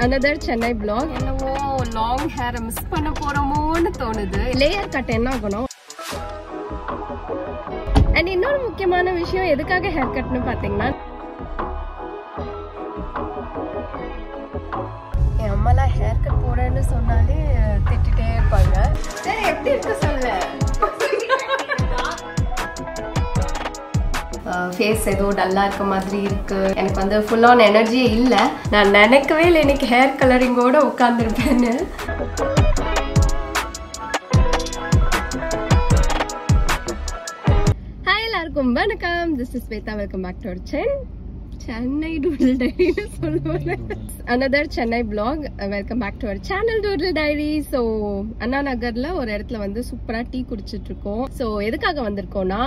another Chennai vlog. என்னவோ long hair miss பண்ண போறோமோன்னு தோணுது. லேயர் கட் என்ன ஆகணும். And இன்னொரு முக்கியமான விஷயம் எதுக்காக ஹேர் கட்னு பாத்தீங்கன்னா என் அம்மாலாம் ஹேர் கட் போறேன்னு சொன்னாலே திட்டிட்டே இருப்பாங்க. சரி எப்படி இருக்கு சொல்லு. ஃபேஸ் ஏதோ டல்லா இருக்க மாதிரி இருக்கு. எனக்கு வந்து ஃபுல் ஆன் எனர்ஜியே இல்லை. நான் நினைக்கவே இல்லை இன்னைக்கு ஹேர் கலரிங்கோட உட்காந்துருப்பேன்னு. ஹாய் எல்லாருக்கும் வணக்கம். This is Shweta. Welcome back to our Chennai Doodle Diary சொல்லுவேன். Another Chennai vlog. Welcome back to our channel Doodle Diary. So அண்ணா நகர்ல ஒரு இடத்துல வந்து சூப்பரா டீ குடிச்சிட்டு இருக்கோம். ஸோ எதுக்காக வந்திருக்கோம்னா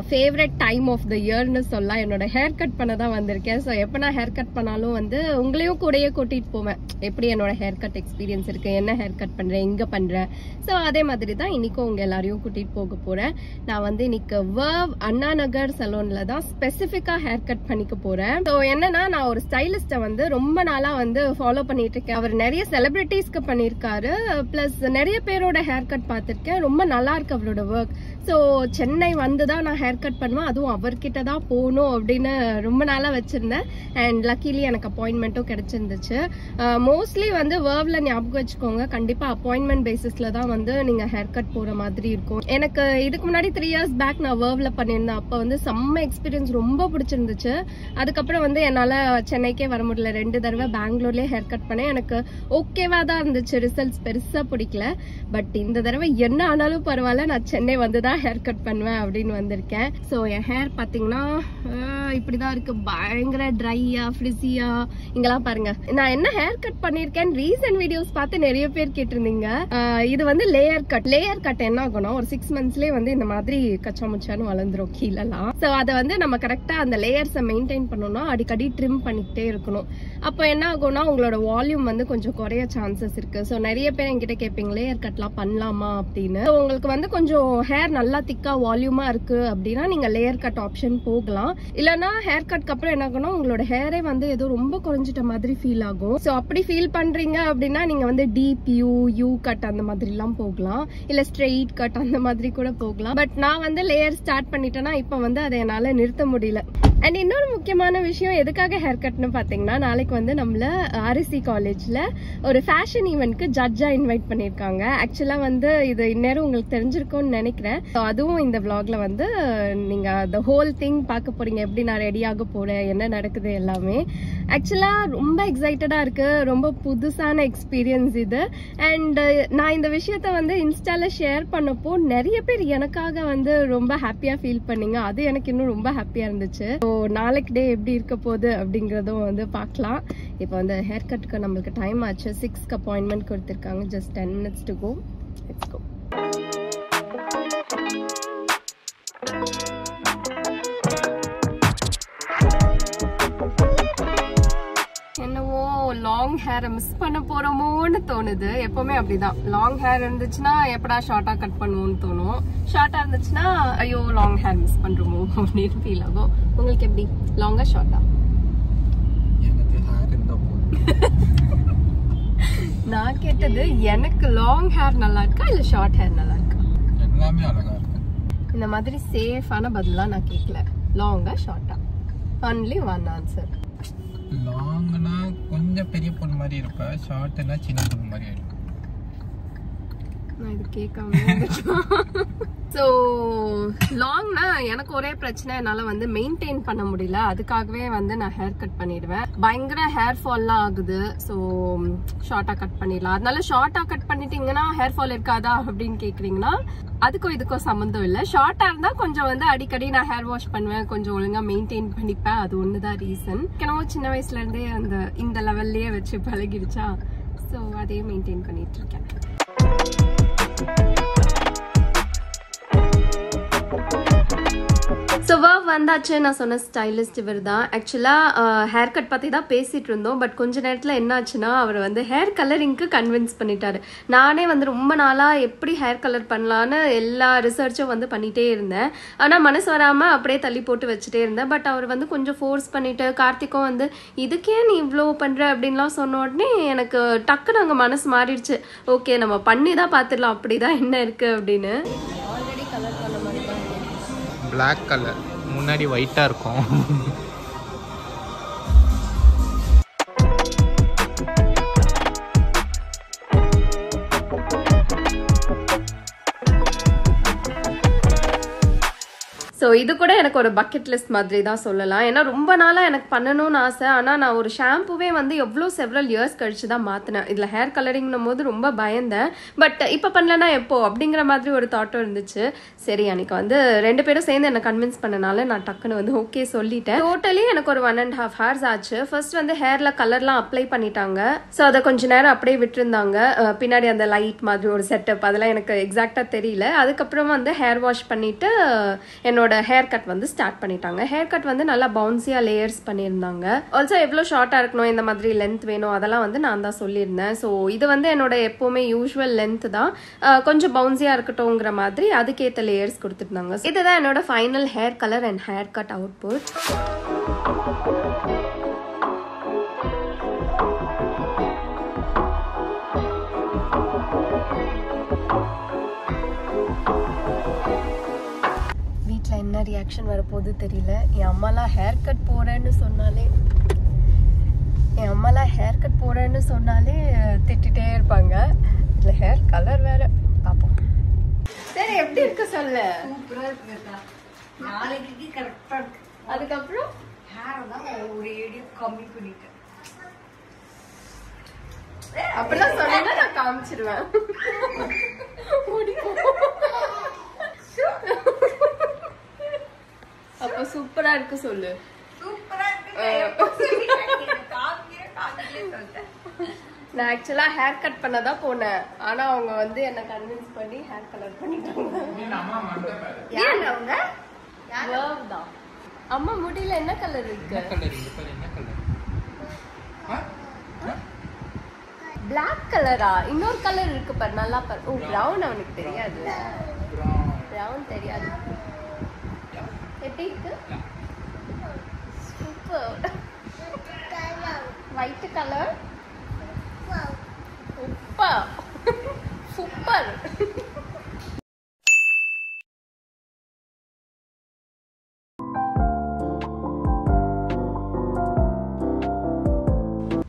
ஃபேவரட் டைம் ஆஃப் த இயர்னு சொல்லலாம். என்னோட ஹேர் கட் பண்ண தான் வந்திருக்கேன். ஸோ எப்போ நான் ஹேர் கட் பண்ணாலும் வந்து உங்களையும் கூடயே கூட்டிட்டு போவேன். எப்படி என்னோட ஹேர் கட் எக்ஸ்பீரியன்ஸ் இருக்கு, என்ன ஹேர் கட் பண்றேன், எங்க பண்றேன். ஸோ அதே மாதிரி தான் இன்னைக்கும் உங்க எல்லாரையும் கூட்டிட்டு போக போறேன். நான் வந்து இன்னைக்கு வர்வ் அண்ணா நகர் சலூன்ல தான் ஸ்பெசிஃபிக்கா ஹேர் கட் பண்ணிக்க போறேன். ஸோ என்னன்னா நான் ஒரு ஸ்டைலிஸ்ட வந்து ரொம்ப நாளா வந்து ஃபாலோ பண்ணிட்டு இருக்கேன். அவர் நிறைய செலிபிரிட்டிஸ்க்கு பண்ணிருக்காரு. பிளஸ் நிறைய பேரோட ஹேர் கட் பார்த்திருக்கேன். ரொம்ப நல்லா இருக்கு அவரோட ஒர்க். ஸோ சென்னை வந்துதான் நான் ஹேர் கட் பண்ணுவேன். அதுவும் அவர்கிட்ட தான் போகணும் அப்படின்னு ரொம்ப நாளா வச்சிருந்தேன். அண்ட் லக்கிலி எனக்கு அப்பாயின்மெண்ட்டும் கிடைச்சிருந்துச்சு. மோஸ்ட்லி வந்து வர்வ்ல ஞாபகம் வச்சுக்கோங்க, கண்டிப்பா அப்பாயின்மெண்ட் பேசிஸ்ல தான் வந்து நீங்க ஹேர் கட் போற மாதிரி இருக்கும். எனக்கு இதுக்கு முன்னாடி 3 years பேக் நான் வர்வ்ல பண்ணியிருந்தேன். அப்ப வந்து செம்ம எக்ஸ்பீரியன்ஸ், ரொம்ப பிடிச்சிருந்துச்சு. அதுக்கப்புறம் வந்து என்னால சென்னைக்கே வர முடியல. 2 தடவை பெங்களூர்லயே ஹேர் கட் பண்ணேன். எனக்கு ஓகேவா தான் இருந்துச்சு, ரிசல்ட்ஸ் பெருசா பிடிக்கல. பட் இந்த தடவை என்ன ஆனாலும் பரவாயில்ல, நான் சென்னை வந்துதான் ஹேர் கட் பண்ணுவேன் அப்படின்னு வந்திருக்கேன். ஸோ என் ஹேர் பார்த்தீங்கன்னா இப்படிதான் இருக்கு. பயங்கர ட்ரையா ஃப்ரிஸியா. இங்கெல்லாம் பாருங்க நான் என்ன ஹேர் கட் பண்ணிருக்கேன். ரீசன்ட் வீடியோஸ் பார்த்து நிறைய பேர் கேட்டிருந்தீங்க. இது வந்து லேயர் கட். லேயர் கட் என்ன ஆகணும், ஒரு 6 monthsலயே வந்து இந்த மாதிரி கச்சா முச்சான்னு வளர்ந்துரும் கீழெல்லாம். ஸோ அதை வந்து நம்ம கரெக்டா அந்த லேயர்ஸை மெயின்டைன் பண்ணணும்னா அடிக்கடி ட்ரிம் பண்ணிக்கிட்டே இருக்கணும். அப்போ என்ன ஆகும்னா உங்களோட வால்யூம் வந்து கொஞ்சம் குறைய சான்சஸ் இருக்கு. ஸோ நிறைய பேர் என்கிட்ட கேட்பீங்க லேயர் கட்லாம் பண்ணலாமா அப்படின்னு. உங்களுக்கு வந்து கொஞ்சம் ஹேர் நல்லா திக்கா வால்யூமா இருக்கு அப்படின்னா நீங்க லேயர் கட் ஆப்ஷன் போகலாம். இல்லனா ஹேர் கட்க்கு அப்புறம் என்ன ஆகும்னா உங்களோட ஹேரே வந்து ஏதோ ரொம்ப குறைஞ்சிட்ட மாதிரி ஃபீல் ஆகும். சோ அப்படி ஃபீல் பண்றீங்க அப்படின்னா நீங்க வந்து டீப் யூ கட் அந்த மாதிரி எல்லாம் போகலாம். இல்ல ஸ்ட்ரெயிட் கட் அந்த மாதிரி கூட போகலாம். பட் நான் வந்து லேயர் ஸ்டார்ட் பண்ணிட்டேன்னா இப்ப வந்து அதை என்னால நிறுத்த முடியல. அண்ட் இன்னொரு முக்கியமான விஷயம் எதுக்காக ஹேர் கட்னு பாத்தீங்கன்னா நாளைக்கு வந்து நம்மள RSC காலேஜ்ல ஒரு ஃபேஷன் ஈவென்ட்க்கு ஜட்ஜா இன்வைட் பண்ணிருக்காங்க. ஆக்சுவலா வந்து இது இந்நேரம் உங்களுக்கு தெரிஞ்சிருக்கும்னு நினைக்கிறேன். அதுவும் இந்த vlogல வந்து நீங்க the whole thing பார்க்க போறீங்க. எப்படி நான் ரெடி ஆக போறேன், என்ன நடக்குது எல்லாமே. ஆக்சுவலா ரொம்ப எக்ஸைட்டடா இருக்கு. ரொம்ப புதுசான எக்ஸ்பீரியன்ஸ் இது. அண்ட் நான் இந்த விஷயத்த வந்து இன்ஸ்டால ஷேர் பண்ணப்போ நிறைய பேர் எனக்காக வந்து ரொம்ப ஹாப்பியா ஃபீல் பண்ணீங்க. அது எனக்கு இன்னும் ரொம்ப ஹாப்பியா இருந்துச்சு. நாளைக்கு டே எப்படி இருக்க போகுது அப்படிங்கறதும் வந்து பார்க்கலாம். இப்போ வந்து ஹேர் கட்டுக்கு நம்மளுக்கு டைம் ஆச்சு. 6க்கு அப்பாயின்மெண்ட் கொடுத்திருக்காங்க. Just 10 minutes to go. Let's go. என்னவோ லாங் ஹேரை மிஸ் பண்ண போறோமோன்னு தோணுது. எப்பவுமே அப்படிதான். லாங் ஹேர் இருந்துச்சுன்னா எப்படா ஷார்ட்டா கட் பண்ணுவோம்னு தோணும். ஷார்ட்டா இருந்துச்சுன்னா ஐயோ லாங் ஹேர் மிஸ் பண்றோமோ அப்படின்னு ஃபீல் ஆகும். உங்களுக்கு எப்படி, லாங்கா ஷார்ட்டா? நான் கேட்டது எனக்கு லாங் ஹேர் நல்லா இருக்கா இல்ல ஷார்ட் ஹேர் நல்லா இருக்கா? எல்லாமே அழகா இருக்கு. இந்த மாதிரி சேஃபான பதிலா நான் கேட்கல. லாங்கா ஷார்ட்டா? Only one answer. லாங்னா கொஞ்சம் பெரிய பொண்ணு மாதிரி இருப்ப, ஷார்ட்னா சின்ன பொண்ணு மாதிரி இருக்கு. நான் இது கேட்காம ஸோ லாங்னா எனக்கு ஒரே பிரச்சனை, என்னால வந்து மெயின்டைன் பண்ண முடியல. அதுக்காகவே வந்து நான் ஹேர் கட் பண்ணிடுவேன். பயங்கர ஹேர் ஃபால்லாம் ஆகுது. ஸோ ஷார்ட்டா கட் பண்ணிடலாம். அதனால ஷார்ட்டா கட் பண்ணிட்டீங்கன்னா ஹேர் ஃபால் இருக்காதா அப்படின்னு கேக்குறீங்கன்னா அதுக்கும் இதுக்கும் சம்மந்தம் இல்லை. ஷார்ட்டா இருந்தா கொஞ்சம் வந்து அடிக்கடி நான் ஹேர் வாஷ் பண்ணுவேன், கொஞ்சம் ஒழுங்கா மெயின்டைன் பண்ணிப்பேன். அது ஒண்ணுதான் ரீசன். ஏன்னா சின்ன வயசுல இருந்தே இந்த லெவல்லயே வச்சு பழகிடுச்சா. ஸோ அதையே மெயின்டைன் பண்ணிட்டு இருக்கேன். ஸோ வந்தாச்சு. நான் சொன்ன ஸ்டைலிஸ்ட் இவர் தான். ஆக்சுவலாக ஹேர் கட் பற்றி தான் பேசிகிட்டு இருந்தோம். பட் கொஞ்ச நேரத்தில் என்ன ஆச்சுன்னா அவர் வந்து ஹேர் கலரிங்க்கு கன்வின்ஸ் பண்ணிட்டாரு. நானே வந்து ரொம்ப நாளாக எப்படி ஹேர் கலர் பண்ணலான்னு எல்லா ரிசர்ச்சும் வந்து பண்ணிகிட்டே இருந்தேன். ஆனால் மனசு வராமல் அப்படியே தள்ளி போட்டு வச்சுட்டே இருந்தேன். பட் அவர் வந்து கொஞ்சம் ஃபோர்ஸ் பண்ணிவிட்டு கார்த்திக்கும் வந்து இதுக்கே நீ இவ்வளோ பண்ணுற அப்படின்லாம் சொன்ன உடனே எனக்கு டக்குன்னு அங்கே மனசு மாறிடுச்சு. ஓகே நம்ம பண்ணி தான் பார்த்துடலாம் அப்படி தான் என்ன இருக்குது அப்படின்னு. ஆல்ரெடி கலர் பண்ண மாதிரி தான் Black கலர் முன்னாடி ஒயிட்டா இருக்கும். ஸோ இது கூட எனக்கு ஒரு பக்கெட் லிஸ்ட் மாதிரி தான் சொல்லலாம். ஏன்னா ரொம்ப நாளாக எனக்கு பண்ணணும்னு ஆசை. ஆனால் நான் ஒரு ஷாம்புவே வந்து எவ்வளோ செவரல் இயர்ஸ் கழிச்சு தான் மாற்றினேன். இதில் ஹேர் கலரிங்னும் போது ரொம்ப பயந்தேன். பட் இப்போ பண்ணலன்னா எப்போ அப்படிங்கிற மாதிரி ஒரு தாட்டும் இருந்துச்சு. சரி அன்றைக்கி வந்து 2 பேரும் சேர்ந்து என்னை கன்வின்ஸ் பண்ணனால நான் டக்குன்னு வந்து ஓகே சொல்லிட்டேன். டோட்டலி எனக்கு ஒரு 1.5 hours ஆச்சு. ஃபர்ஸ்ட் வந்து ஹேரில் கலர்லாம் அப்ளை பண்ணிட்டாங்க. ஸோ அதை கொஞ்ச நேரம் அப்படியே விட்டுருந்தாங்க. பின்னாடி அந்த லைட் மாதிரி ஒரு செட்டப் அதெல்லாம் எனக்கு எக்ஸாக்டாக தெரியல. அதுக்கப்புறம் வந்து ஹேர் வாஷ் பண்ணிவிட்டு என்னோட ஹேர் கட் வந்து ஸ்டார்ட் பண்ணிட்டாங்க. ஹேர் கட் வந்து நல்லா பவுன்சியா லேயர்ஸ் பண்ணியிருந்தாங்க. ஆல்சோ எவ்வளோ ஷார்ட்டாக இருக்கணும், இந்த மாதிரி லென்த் வேணும் அதெல்லாம் வந்து நான் தான் சொல்லியிருந்தேன். ஸோ இது வந்து என்னோட எப்போவுமே யூஸ்வல் லென்த் தான். கொஞ்சம் பவுன்சியா இருக்கட்டும்ங்கிற மாதிரி அதுக்கேற்ற லேயர்ஸ் கொடுத்துருந்தாங்க. இதுதான் என்னோட final hair colour and hair cut output. என்ன ரியாக்ஷன் வரப்போகுது தெரியல. என் அம்மாலாம் ஹேர் கட் போறேன்னு சொன்னாலே திட்டிகிட்டே இருப்பாங்க. இதுல ஹேர் கலர் வேற பார்ப்போம். சரி எப்படி இருக்கு சொல்லு. சூப்பரா இருக்குதா. நாளைக்கு கரெக்டா இருக்கு. அதுக்கப்புறம் ஹேர் தான் ஒரு ஏடியா கம்மி பண்ணிட்டேன். அப்படிலாம் சொன்னா நான் காமிச்சிருவேன். அப்ப சூப்பரா இருக்கு சொல்லு. சூப்பரா இருக்கு. நான் ஆக்சுவலா ஹேர் கட் பண்ணதான் போனேன். ஆனா அவங்க வந்து என்ன கன்வின்ஸ் பண்ணி ஹேர் கலர் பண்ணிட்டாங்க. அம்மா முடியல என்ன கலர் இருக்கு? பிளாக் கலரா? இன்னொரு கலர் இருக்கு பாரு, நல்லா பாரு. ஓ பிரவுன் அவனுக்கு தெரியாது. பிரவுன் தெரியாது. எப்படி இருக்கு? Super. White colour super super.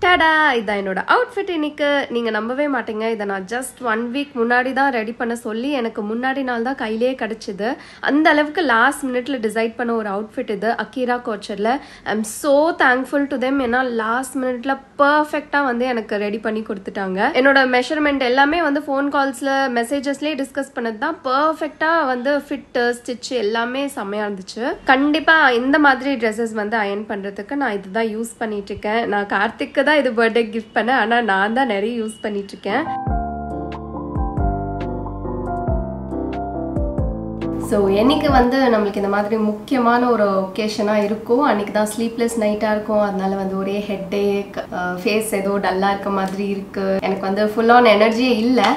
டடா, இதான் என்னோட அவுட்ஃபிட் இன்னைக்கு. நீங்கள் நம்பவே மாட்டீங்க, இதை நான் ஜஸ்ட் 1 week முன்னாடி தான் ரெடி பண்ண சொல்லி எனக்கு முன்னாடி நாள் தான் கையிலேயே கிடச்சிது. அந்த அளவுக்கு லாஸ்ட் மினிட்ல டிசைட் பண்ண ஒரு அவுட்ஃபிட் இது அக்கீரா கோச்சரில். I am so thankful to them. ஏன்னா லாஸ்ட் மினிட்ல பர்ஃபெக்டாக வந்து எனக்கு ரெடி பண்ணி கொடுத்துட்டாங்க. என்னோட மெஷர்மெண்ட் எல்லாமே வந்து ஃபோன் கால்ஸில் மெசேஜஸ்லேயே டிஸ்கஸ் பண்ணது தான். பர்ஃபெக்டாக வந்து ஃபிட்டு ஸ்டிச் எல்லாமே செம்மையாக இருந்துச்சு. கண்டிப்பாக இந்த மாதிரி ட்ரெஸ்ஸஸ் வந்து அயர்ன் பண்ணுறதுக்கு நான் இதுதான் யூஸ் பண்ணிட்டு இருக்கேன். நான் கார்த்திக்கு தான் இது பர்த்டே கிஃப்ட் பண்ணேன். ஆனால் நான் தான் நிறைய யூஸ் பண்ணிட்டு இருக்கேன். ஸோ என்னைக்கு வந்து நம்மளுக்கு இந்த மாதிரி முக்கியமான ஒரு ஒகேஷனாக இருக்கும், அன்றைக்கி தான் ஸ்லீப்லெஸ் நைட்டாக இருக்கும். அதனால வந்து ஒரே ஹெட்டேக், ஃபேஸ் ஏதோ டல்லாக இருக்க மாதிரி இருக்குது. எனக்கு வந்து ஃபுல் ஆன் எனர்ஜியே இல்லை.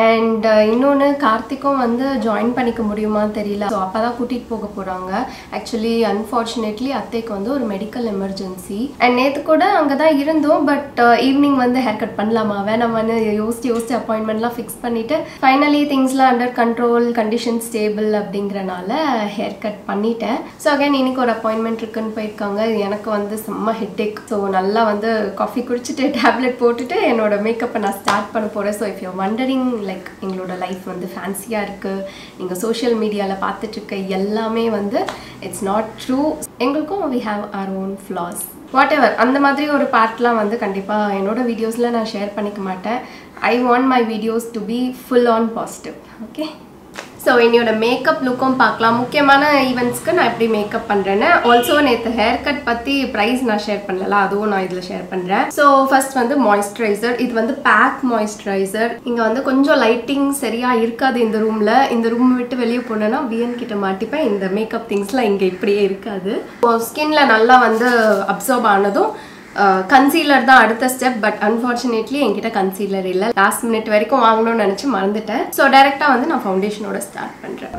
அண்ட் இன்னொன்று கார்த்திக்கும் வந்து ஜாயின் பண்ணிக்க முடியுமான்னு தெரியல. ஸோ அப்போ தான் கூட்டிகிட்டு போக போகிறாங்க. ஆக்சுவலி அன்ஃபார்ச்சுனேட்லி அத்தைக்கு வந்து ஒரு மெடிக்கல் எமர்ஜென்சி. அண்ட் நேற்று கூட அங்கே தான் இருந்தோம். பட் ஈவினிங் வந்து ஹேர் கட் பண்ணலாமா வேணாமான்னு யோசிச்சு அப்பாயின்மெண்ட்லாம் ஃபிக்ஸ் பண்ணிவிட்டு ஃபைனலி திங்ஸ்லாம் அண்டர் கண்ட்ரோல், கண்டிஷன் ஸ்டேபிள் அப்படிங்கிறனால ஹேர் கட் பண்ணிட்டேன். ஸோ அகைன் இன்னைக்கு ஒரு அப்பாயின்மெண்ட் இருக்குன்னு போயிருக்காங்க. எனக்கு வந்து செம்ம ஹெட்டேக். ஸோ நல்லா வந்து காஃபி குடிச்சிட்டு டேப்லெட் போட்டுட்டு என்னோட மேக்கப்பை நான் ஸ்டார்ட் பண்ண போகிறேன். So if you wondering like எங்களோட லைஃப் வந்து ஃபேன்சியாக இருக்குது, நீங்கள் சோஷியல் மீடியாவில் பார்த்துட்ருக்க எல்லாமே வந்து இட்ஸ் நாட் ட்ரூ. எங்களுக்கும் we have our own flaws, whatever. அந்த மாதிரி ஒரு பார்ட்லாம் வந்து கண்டிப்பாக என்னோட வீடியோஸில் நான் ஷேர் பண்ணிக்க மாட்டேன். I want my videos to be full on positive. Okay, so என்னோட மேக்கப் லுக்கும் பார்க்கலாம். முக்கியமான ஈவெண்ட்ஸ்க்கு நான் எப்படி மேக்கப் பண்ணுறேன்னு. ஆல்சோ நேற்று ஹேர் கட் பற்றி ப்ரைஸ் நான் ஷேர் பண்ணல, அதுவும் நான் இதில் ஷேர் பண்ணுறேன். ஸோ ஃபர்ஸ்ட் வந்து மாய்ஸ்சரைசர். இது வந்து பேக் மாய்ஸ்சரைசர். இங்கே வந்து கொஞ்சம் லைட்டிங் சரியாக இருக்காது இந்த ரூமில். இந்த ரூம் விட்டு வெளியே போனேன்னா வியன் கிட்ட மாட்டிப்பேன். இந்த மேக்கப் திங்ஸ்லாம் இங்கே இப்படியே இருக்காது. ஸ்கின்ல நல்லா வந்து அப்சர்வ் ஆனதும் கன்சீலர் தான் அடுத்த ஸ்டெப். பட் அன்ஃபார்ச்சுனேட்லி என்கிட்ட கன்சீலர் இல்லை. லாஸ்ட் மினிட் வரைக்கும் வாங்கணும்னு நினச்சி மறந்துட்டேன். ஸோ டைரெக்டாக வந்து நான் ஃபவுண்டேஷனோட ஸ்டார்ட் பண்ணுறேன்.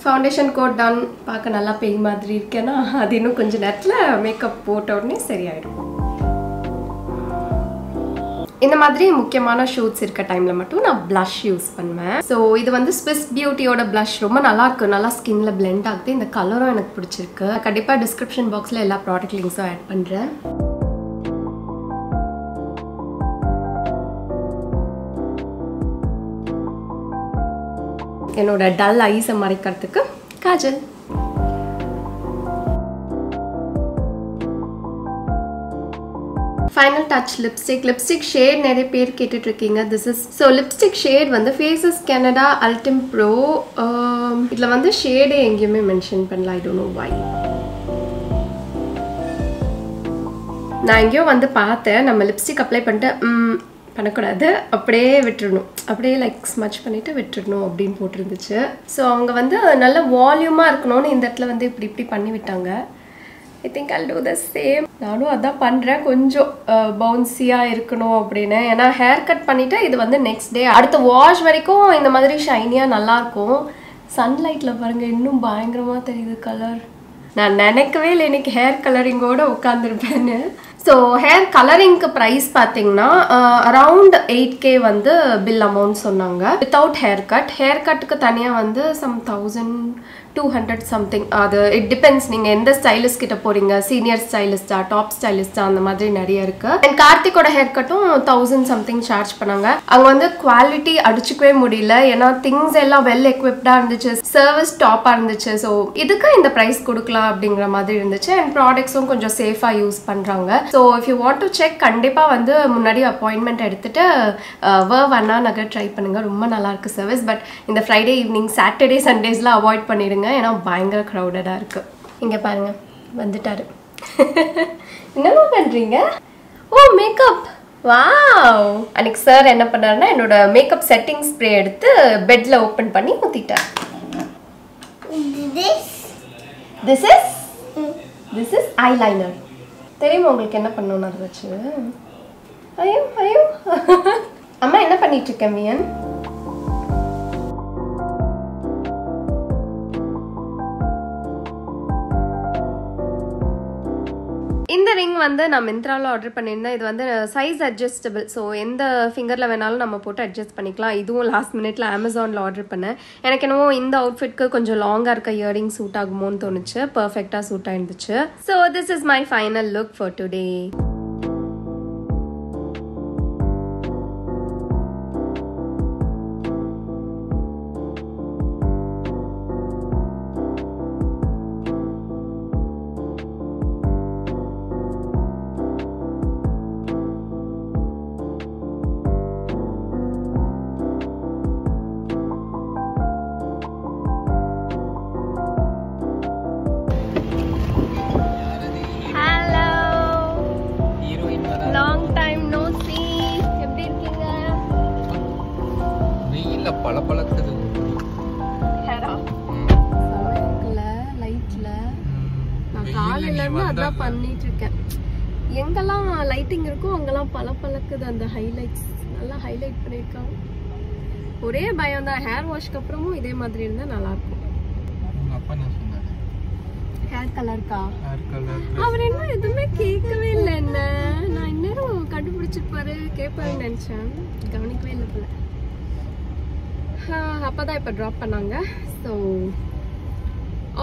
Foundation coat done. பார்க்க நல்லா பேய் மாதிரி இருக்கேன்னா அது இன்னும் கொஞ்சம் நேரத்தில் மேக்கப் போட்ட உடனே சரியாயிடும். இந்த மாதிரி முக்கியமான ஷூட்ஸ் இருக்க டைமில் மட்டும் நான் ப்ளஷ் யூஸ் பண்ணுவேன். ஸோ இது வந்து ஸ்விஸ் பியூட்டியோட ப்ளஷ். ரொம்ப நல்லா இருக்கு, நல்லா ஸ்கின்ல பிளெண்ட் ஆகுது. இந்த கலரும் எனக்கு பிடிச்சிருக்கு. கண்டிப்பாக டிஸ்கிரிப்ஷன் பாக்ஸில் எல்லா ப்ராடக்ட் லிங்க்ஸும் ஆட் பண்ணுறேன். என்னோட டல் ஐஸை மறைக்கிறதுக்கு kajal. Final touch lipstick. Lipstick shade நிறைய பேர் கேட்டுட்டு இருக்கீங்க. This is so lipstick shade வந்து ஃபேஸஸ் கனடா அல்டிம் ப்ரோ. இதில் வந்து ஷேடே எங்கேயுமே மென்ஷன் பண்ணல. I don't know why. நான் எங்கேயோ வந்து பார்த்தேன், நம்ம லிப்ஸ்டிக் அப்ளை பண்ணிட்டு பண்ணக்கூடாது, அப்படியே விட்டுடணும், அப்படியே லைக் ஸ்மச் பண்ணிவிட்டு விட்டுடணும் அப்படின்னு போட்டிருந்துச்சு. ஸோ அவங்க வந்து நல்ல வால்யூமாக இருக்கணும்னு இந்த இடத்துல வந்து இப்படி இப்படி பண்ணி விட்டாங்க. I think I'll do the same. நானும் அதான் பண்ணுறேன், கொஞ்சம் பவுன்சியாக இருக்கணும் அப்படின்னு. ஏன்னா ஹேர் கட் பண்ணிவிட்டு இது வந்து நெக்ஸ்ட் டே அடுத்த வாஷ் வரைக்கும் இந்த மாதிரி ஷைனியாக நல்லாயிருக்கும். சன்லைட்டில் பாருங்கள் இன்னும் பயங்கரமாக தெரியுது கலர். நான் நினைக்கவே இல்லை இன்னைக்கு ஹேர் கலரிங்கோடு உட்காந்துருப்பேன்னு. ஸோ ஹேர் கலரிங்க்கு ப்ரைஸ் பார்த்தீங்கன்னா அரவுண்ட் 8K வந்து பில் அமௌண்ட் சொன்னாங்க வித்தவுட் ஹேர் கட். ஹேர் கட்டுக்கு தனியாக வந்து சம் 1200 சம்திங். அது இட் டிபெண்ட்ஸ் நீங்கள் எந்த ஸ்டைலிஸ்ட் கிட்ட போகிறீங்க, சீனியர் ஸ்டைலிஸ்டா டாப் ஸ்டைலிஸ்டா அந்த மாதிரி நிறைய இருக்குது. அண்ட் கார்த்திகோட ஹேர் கட்டும் 1000 சம்திங் சார்ஜ் பண்ணாங்க. அங்கே வந்து குவாலிட்டி அடிச்சுக்கவே முடியல. ஏன்னா திங்ஸ் எல்லாம் வெல் எக்விப்டாக இருந்துச்சு, சர்வீஸ் டாப்பாக இருந்துச்சு. ஸோ இதுக்கு இந்த ப்ரைஸ் கொடுக்கலாம் அப்படிங்கிற மாதிரி இருந்துச்சு. அண்ட் ப்ராடக்ட்ஸும் கொஞ்சம் சேஃபாக யூஸ் பண்ணுறாங்க. So if you want to check கண்டிப்பாக வந்து முன்னாடி அப்பாயின்மெண்ட் எடுத்துகிட்டு வர்வ் அண்ணா நகர் ட்ரை பண்ணுங்கள். ரொம்ப நல்லாயிருக்கு சர்வீஸ். பட் இந்த ஃப்ரைடே ஈவினிங் சாட்டர்டே சண்டேஸ்லாம் அவாய்ட் பண்ணிடுங்க, ஏன்னா பயங்கர க்ரௌடடாக இருக்குது. இங்கே பாருங்கள் வந்துட்டாரு. என்னமா பண்ணுறீங்க? ஓ மேக்கப். வாவ். அன்னைக்கு சார் என்ன பண்ணாருன்னா என்னோட மேக்கப் செட்டிங் ஸ்ப்ரே எடுத்து பெட்டில் ஓப்பன் பண்ணி ஊற்றிட்டார். This is eyeliner. தெரியுமா உங்களுக்கு என்ன பண்ணணும்னு அதை வச்சு? ஐயோ ஐயோ அம்மா என்ன பண்ணிட்டு இருக்கேன் வியன்? இந்த ரிங் வந்து நான் மிந்த்ராவில் ஆர்டர் பண்ணியிருந்தேன். இது வந்து சைஸ் அட்ஜஸ்டபிள். ஸோ எந்த ஃபிங்கரில் வேணாலும் நம்ம போட்டு அட்ஜஸ்ட் பண்ணிக்கலாம். இதுவும் லாஸ்ட் மினிட்ல அமேசானில் ஆர்டர் பண்ணேன். எனக்கு என்னவோ இந்த அவுட்ஃபிட்க்கு கொஞ்சம் லாங்காக இருக்க இயரிங் சூட் ஆகுமோன்னு தோணுச்சு. பர்ஃபெக்டாக சூட் ஆயிருந்துச்சு. So this is my final look for today. பண்ணிட்டு இருக்கேன். எங்கெல்லாம் லைட்டிங் இருக்கோ அங்கெல்லாம் பல பழக்குது. அந்த ஹைலைட்ஸ் நல்லா ஹைலைட் பண்ணிருக்காங்க. ஒரே பயம் தான், ஹேர் வாஷ்க்கு அப்புறமும் இதே மாதிரி இருந்தா நல்லா இருக்கும். ஹேர் கலர்க்கா அவர் என்ன எதுவுமே கேட்கவே இல்லை. என்ன நான் இந்நேரம் கண்டுபிடிச்சிருப்பாரு கேட்பாருன்னு நினைச்சேன், கவனிக்கவே இல்லை போல. அப்பதான் இப்ப ட்ராப் பண்ணாங்க. So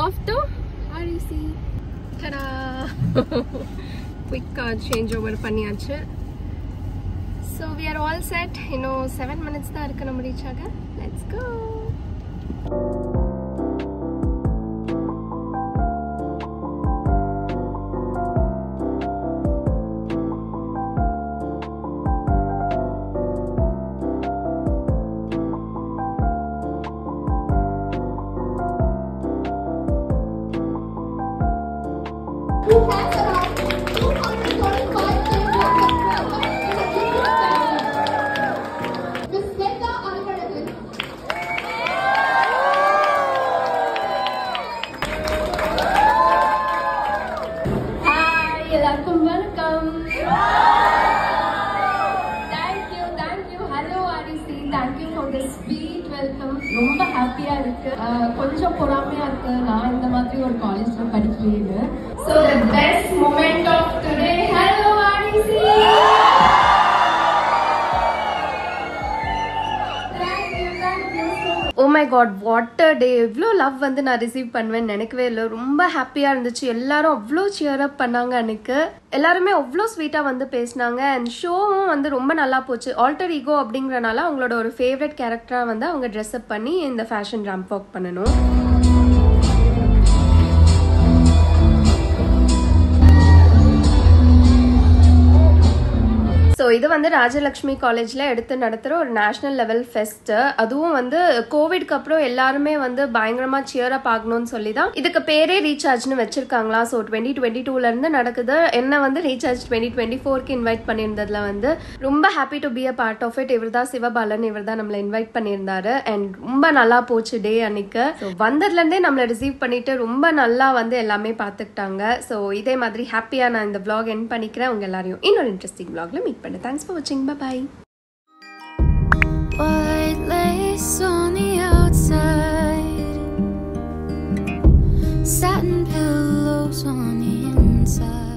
off to REC. Ta-da! Quick change over பண்ணியாச்சு. So we are all set. இன்னும் 7 minutes தான் இருக்கு நம்ம ரீச் ஆக. Let's go. who has around 225 Miss Neta Alvarajan. Hi, எல்லாருக்கும் வணக்கம். Thank you. Hello RC. Thank you for the sweet welcome. ரொம்ப ஹாப்பியா இருக்கு. கொஞ்சம் பொறாமையா இருக்கு. நான் இந்த மாதிரி ஒரு காலேஜ்ல படிக்கலையே. So the best moment of today. Hello RC. Oh my god, what a day. இவ்ளோ லவ் வந்து நான் ரிசீவ் பண்ணுவேன்னு நினைக்கவே இல்லை. ரொம்ப ஹாப்பியா இருந்துச்சு. எல்லாரும் அவ்வளோ சியர் அப் பண்ணாங்க. எனக்கு எல்லாருமே அவ்வளோ ஸ்வீட்டா வந்து பேசினாங்க. அண்ட் ஷோவும் வந்து ரொம்ப நல்லா போச்சு. ஆல்டர் ஈகோ அப்படிங்கறனால அவங்களோட ஒரு ஃபேவரட் கேரக்டரா வந்து அவங்க ட்ரெஸ் அப் பண்ணி இந்த ஃபேஷன் ரேம்ப் வாக் பண்ணணும். ஸோ இது வந்து ராஜலக்ஷ்மி காலேஜில் எடுத்து நடத்துகிற ஒரு நேஷ்னல் லெவல் ஃபெஸ்ட்டு. அதுவும் வந்து கோவிட்க்கு அப்புறம் எல்லாருமே வந்து பயங்கரமாக சியரப் ஆகணும்னு சொல்லி தான் இதுக்கு பேரே ரீசார்ஜ்னு வச்சிருக்காங்களா. ஸோ 2022லேருந்து நடக்குது. என்ன வந்து ரீசார்ஜ் 2024க்கு இன்வைட் பண்ணியிருந்ததுல வந்து ரொம்ப happy to be a part of it. இவர் தான் சிவபாலன், இவர் தான் நம்மளை இன்வைட் பண்ணியிருந்தாரு. அண்ட் ரொம்ப நல்லா போச்சு டே அன்னைக்கு. ஸோ வந்ததுலேருந்தே நம்மளை ரிசீவ் பண்ணிட்டு ரொம்ப நல்லா வந்து எல்லாமே பார்த்துக்கிட்டாங்க. ஸோ இதே மாதிரி ஹாப்பியாக நான் இந்த vlog எண்ட் பண்ணிக்கிறேன். உங்க எல்லாரையும் இன்னொரு இன்ட்ரெஸ்டிங் vlogல மீட் பண்ணேன். Thanks for watching. Bye bye. White lace on the outside, satin pillows on the inside.